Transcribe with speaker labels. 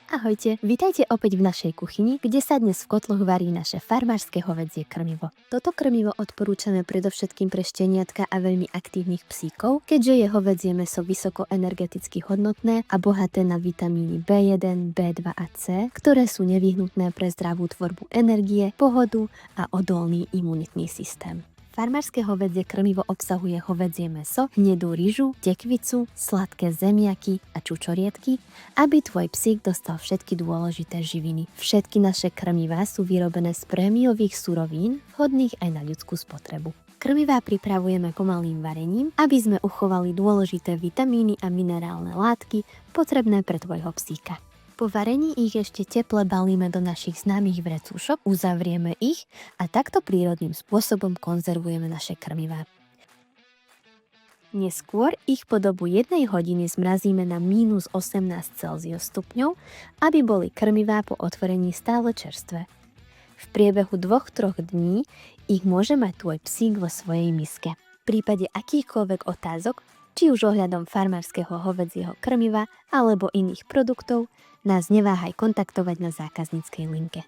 Speaker 1: Ahojte, vítajte opäť v našej kuchyni, kde sa dnes v kotloch varí naše farmárske hovädzie krmivo. Toto krmivo odporúčame predovšetkým pre šteniatka a veľmi aktívnych psíkov, keďže je hovädzie mäso vysoko energeticky hodnotné a bohaté na vitamíny B1, B2 a C, ktoré sú nevyhnutné pre zdravú tvorbu energie, pohodu a odolný imunitný systém. Farmárske hovädzie krmivo obsahuje hovädzie mäso, hnedú ryžu, tekvicu, sladké zemiaky a čučoriedky, aby tvoj psík dostal všetky dôležité živiny. Všetky naše krmivá sú vyrobené z prémiových surovín, vhodných aj na ľudskú spotrebu. Krmivá pripravujeme pomalým varením, aby sme uchovali dôležité vitamíny a minerálne látky potrebné pre tvojho psíka. Po varení ich ešte teple balíme do našich známych vrecúšok, uzavrieme ich a takto prírodným spôsobom konzervujeme naše krmivá. Neskôr ich po dobu 1 hodiny zmrazíme na -18 Celsius stupňov, aby boli krmivá po otvorení stále čerstvé. V priebehu 2-3 dní ich môže mať tvoj psík vo svojej miske. V prípade akýchkoľvek otázok, či už ohľadom farmárskeho hovädzieho krmiva alebo iných produktov, nás neváhaj kontaktovať na zákazníckej linke.